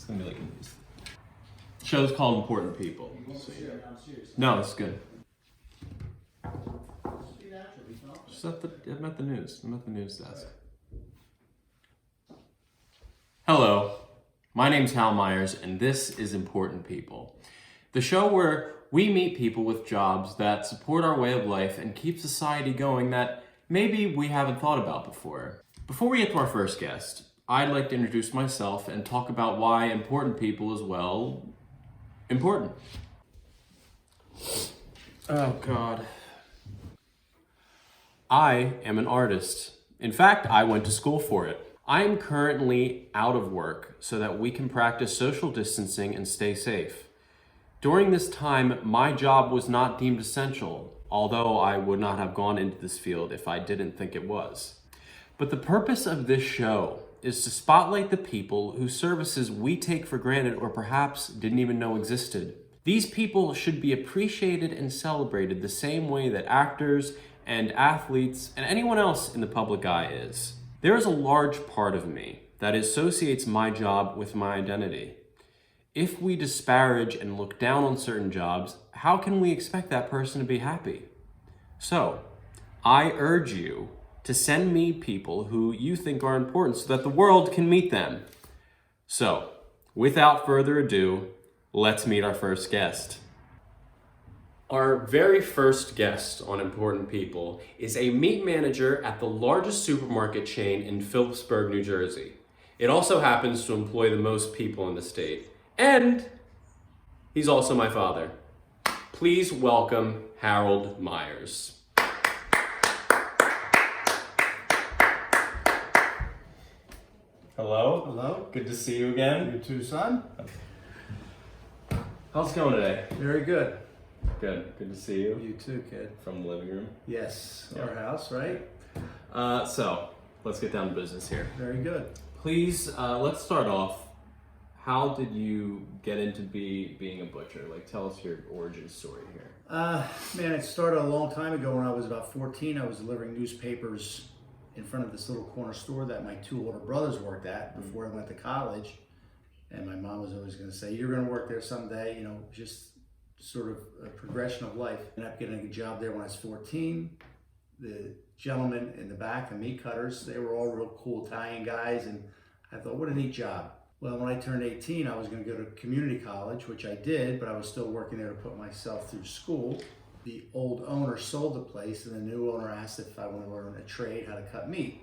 It's gonna be like show's called Important People. No, it's good. Just I'm at the news. I'm at the news desk. Hello, my name's Hal Myers, and this is Important People, the show where we meet people with jobs that support our way of life and keep society going that maybe we haven't thought about before. Before we get to our first guest, I'd like to introduce myself and talk about why important people is, well, important. Oh, God. I am an artist. In fact, I went to school for it. I am currently out of work so that we can practice social distancing and stay safe. During this time, my job was not deemed essential, although I would not have gone into this field if I didn't think it was. But the purpose of this show is to spotlight the people whose services we take for granted or perhaps didn't even know existed. These people should be appreciated and celebrated the same way that actors and athletes and anyone else in the public eye is. There is a large part of me that associates my job with my identity. If we disparage and look down on certain jobs, how can we expect that person to be happy? So, I urge you to send me people who you think are important so that the world can meet them. So, without further ado, let's meet our first guest. Our very first guest on Important People is a meat manager at the largest supermarket chain in Phillipsburg, New Jersey. It also happens to employ the most people in the state. And he's also my father. Please welcome Harold Myers. Hello. Hello. Good to see you again. You too, son. How's it going today? Very good. Good. Good to see you. You too, kid. From the living room. Yes. Yeah. Our house, right? So, let's get down to business here. Very good. Please, let's start off. How did you get into being a butcher? Like, tell us your origin story here. Man, it started a long time ago when I was about 14. I was delivering newspapers in front of this little corner store that my two older brothers worked at before I went to college. And my mom was always going to say, you're going to work there someday, you know, just sort of a progression of life. I ended up getting a job there when I was 14. The gentlemen in the back, the meat cutters, they were all real cool Italian guys. And I thought, what a neat job. Well, when I turned 18, I was going to go to community college, which I did, but I was still working there to put myself through school. The old owner sold the place, and the new owner asked if I wanted to learn a trade, how to cut meat.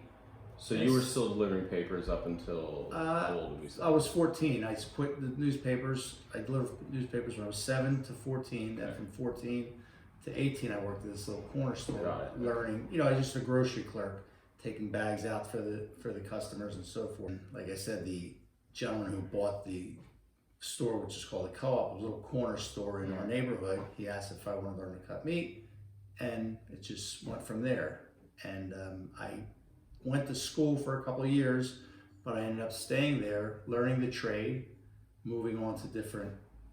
So you were still delivering papers up until how old would you say? I was 14. I quit the newspapers. I delivered newspapers when I was 7 to 14. Then from 14 to 18, I worked at this little corner store, learning. You know, I was just a grocery clerk, taking bags out for the customers and so forth. Like I said, the gentleman who bought the store, which is called a Co-op, a little corner store in our neighborhood, he asked if I wanted to learn to cut meat, and it just went from there. And I went to school for a couple of years, but I ended up staying there, learning the trade, moving on to different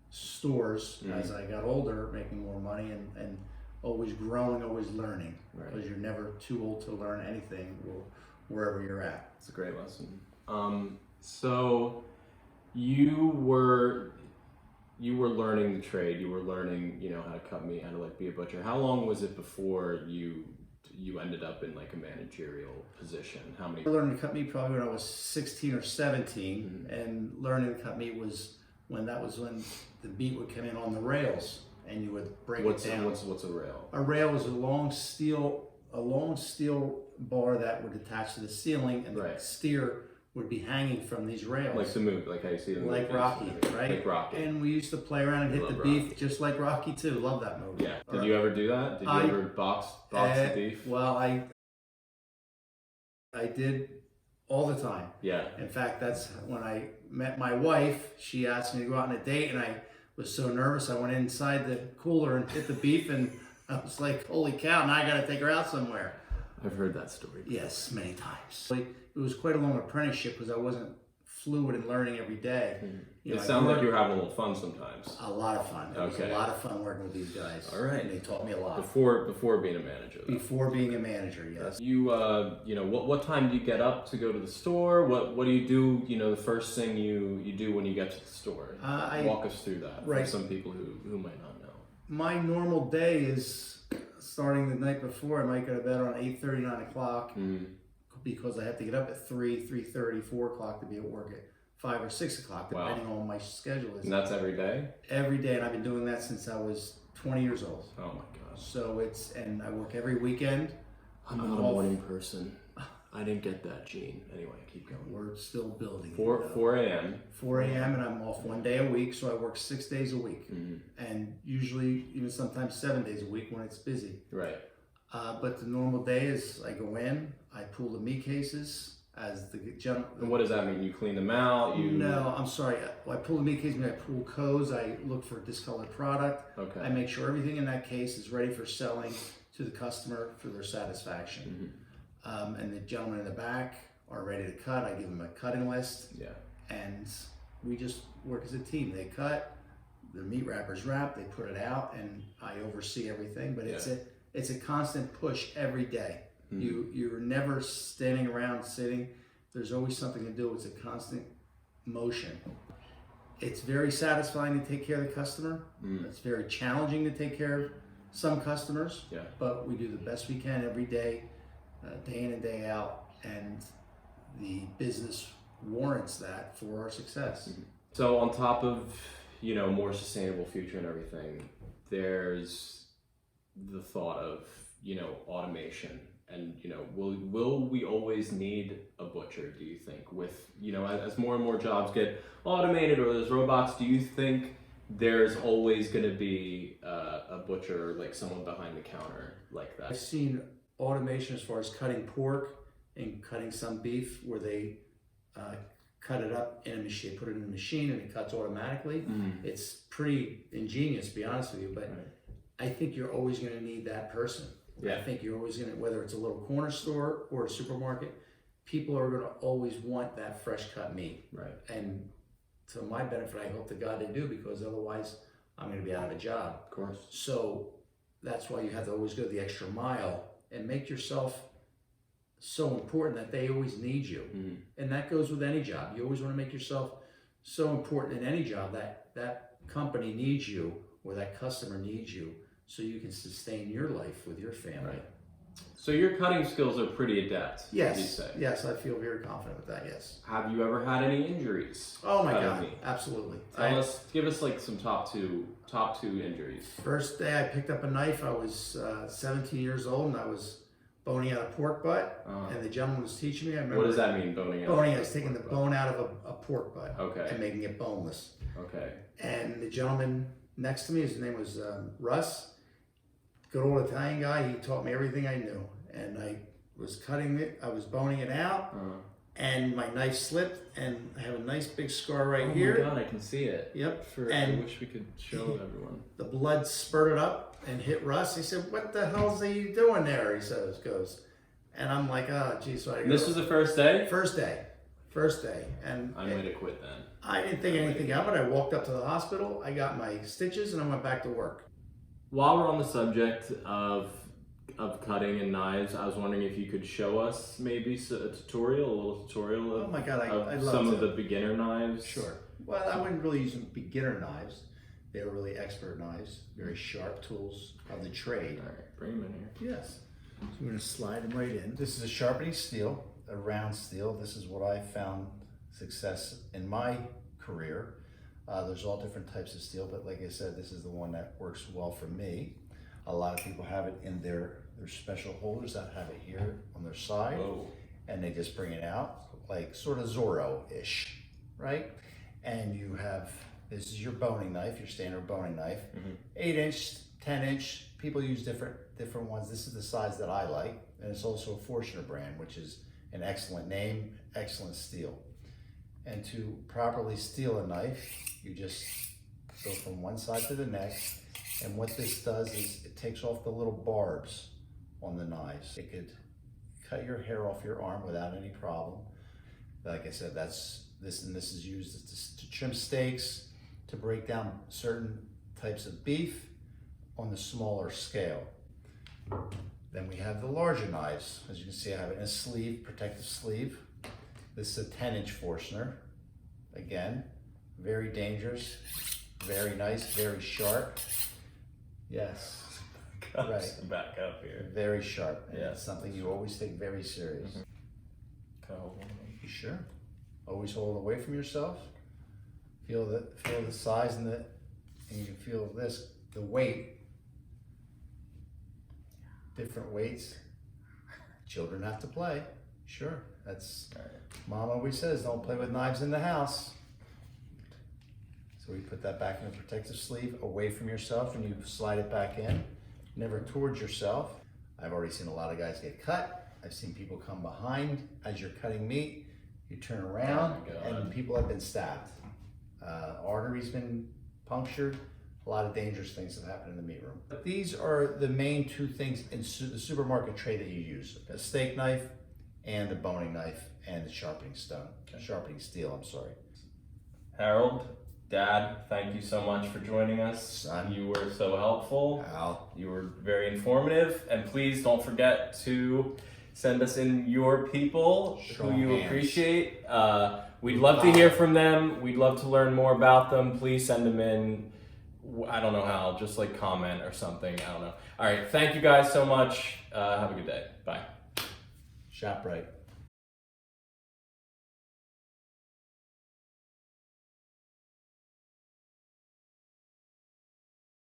stores as I got older, making more money, and always growing, always learning, because you're never too old to learn anything wherever you're at. It's a great lesson. So you were learning the trade. You were learning, you know, how to cut meat, how to like be a butcher. How long was it before you ended up in like a managerial position? How many? I learned to cut meat probably when I was 16 or 17, and learning to cut meat was when the meat would come in on the rails, and you would break it down. What's a rail? A rail is a long steel bar that would attach to the ceiling, and the steer would be hanging from these rails. Like the movie, like how you see the movie. Like Rocky, right? Like Rocky. And we used to play around and hit the beef just like Rocky too. Love that movie. Yeah. Did you ever do that? Did you ever box the beef? Well, I did all the time. Yeah. In fact, that's when I met my wife. She asked me to go out on a date, and I was so nervous. I went inside the cooler and hit the beef, and I was like, holy cow, now I got to take her out somewhere. I've heard that story. Yes, many times. It was quite a long apprenticeship because I wasn't fluid and learning every day. You know, It I sounds like work- you're having a little fun sometimes. a lot of fun. It was Okay. a lot of fun working with these guys. All right. And they taught me a lot. Before being a manager, though. Before being a manager, yes. You you know, what time do you get up to go to the store? What do you do? You know, the first thing you do when you get to the store. Walk us through that for Right. some people who might not know. My normal day is starting the night before. I might go to bed around 8:30, 9 o'clock because I have to get up at 3, 3:30, 4 o'clock to be at work at 5 or 6 o'clock, Wow. depending on what my schedule is. And that's every day? Every day, and I've been doing that since I was 20 years old. Oh my gosh. So and I work every weekend. I'm not a morning person. I didn't get that, Gene. Anyway, keep going. We're still building. 4 a.m. 4 a.m. and I'm off 1 day a week, so I work 6 days a week, and usually even sometimes 7 days a week when it's busy. Right. But the normal day is I go in, I pull the meat cases as the general. And what does that mean? You clean them out? No, I'm sorry. I pull the meat case, I pull codes, I look for discolored product. Okay. I make sure everything in that case is ready for selling to the customer for their satisfaction. And the gentlemen in the back are ready to cut. I give them a cutting list, Yeah. and we just work as a team. They cut, the meat wrappers wrap, they put it out, and I oversee everything. But it's a constant push every day. You're never standing around sitting. There's always something to do. It's a constant motion. It's very satisfying to take care of the customer. It's very challenging to take care of some customers. Yeah. But we do the best we can every day, day in and day out, and the business warrants that for our success. So on top of, you know, more sustainable future and everything, there's the thought of, you know, automation. And, you know, will we always need a butcher, do you think? With, you know, as more and more jobs get automated or there's robots, do you think there's always going to be a butcher, like someone behind the counter like that? I've seen automation as far as cutting pork and cutting some beef where they cut it up in a machine, put it in a machine and it cuts automatically. It's pretty ingenious, to be honest with you, but I think you're always going to need that person. Yeah. I think you're always going to, whether it's a little corner store or a supermarket, people are going to always want that fresh cut meat. Right. And to my benefit, I hope to God they do, because otherwise I'm going to be out of a job. Of course. So that's why you have to always go the extra mile and make yourself so important that they always need you. And that goes with any job. You always want to make yourself so important in any job that that company needs you or that customer needs you, so you can sustain your life with your family. Right. So your cutting skills are pretty adept, Yes, you'd say. yes, I feel very confident with that, yes. Have you ever had any injuries? Oh my cutting God, meat? absolutely. Give us like some top two injuries. First day I picked up a knife, I was 17 years old, and I was boning out a pork butt, and the gentleman was teaching me. I remember. What does that mean, boning out? Boning out is taking the bone out of a pork butt and making it boneless. Okay. And the gentleman next to me, his name was Russ, good old Italian guy. He taught me everything I knew, and I was cutting it. I was boning it out, and my knife slipped, and I have a nice big scar right here. Oh my God, I can see it. Yep. I wish we could show everyone. The blood spurted up and hit Russ. He said, "What the hell's are you doing there?" He goes, and I'm like, "Oh, geez." So This was the first day? First day, and I might have quit then. I didn't think anything of it. I walked up to the hospital. I got my stitches, and I went back to work. While we're on the subject of cutting and knives, I was wondering if you could show us maybe a little tutorial of, Oh my God, I'd of love some to. of the beginner knives. Sure. Well, I wouldn't really use beginner knives. They were really expert knives, very sharp tools of the trade. All right, bring them in here. Yes. So we're going to slide them right in. This is a sharpening steel, a round steel. This is what I found success in my career. There's all different types of steel, but like I said, this is the one that works well for me. A lot of people have it in their special holders that have it here on their side. Whoa. And they just bring it out like sort of Zorro-ish, right? And you have, this is your boning knife, your standard boning knife, 8-inch, 10-inch. People use different ones. This is the size that I like, and it's also a Forstner brand, which is an excellent name, excellent steel. And to properly steel a knife, you just go from one side to the next, and what this does is it takes off the little barbs on the knives. It could cut your hair off your arm without any problem. Like I said, that's This is used to trim steaks, to break down certain types of beef on the smaller scale. Then we have the larger knives. As you can see, I have it in a sleeve, protective sleeve. This is a 10-inch Forstner. Again, very dangerous, very nice, very sharp. Yes, right. Back up here. Very sharp. And Yeah. it's something you always take very serious. Can I hold one of them? You sure? Always hold it away from yourself. Feel the size and you can feel the weight. Different weights. Children have to play. Sure, that's Mom always says, don't play with knives in the house. So we put that back in a protective sleeve, away from yourself, and you slide it back in, never towards yourself. I've already seen a lot of guys get cut. I've seen people come behind as you're cutting meat. You turn around, Oh my God. and people have been stabbed. Arteries been punctured. A lot of dangerous things have happened in the meat room. But these are the main two things in the supermarket tray that you use: a steak knife and a boning knife and the sharpening steel. I'm sorry. Harold, Dad, thank you so much for joining us. Son. You were so helpful. Al. You were very informative, and please don't forget to send us in your people Show who you hands. appreciate. We'd love to hear from them. We'd love to learn more about them. Please send them in. I don't know how, just like comment or something. I don't know. All right, thank you guys so much. Have a good day. Bye. ShopRite.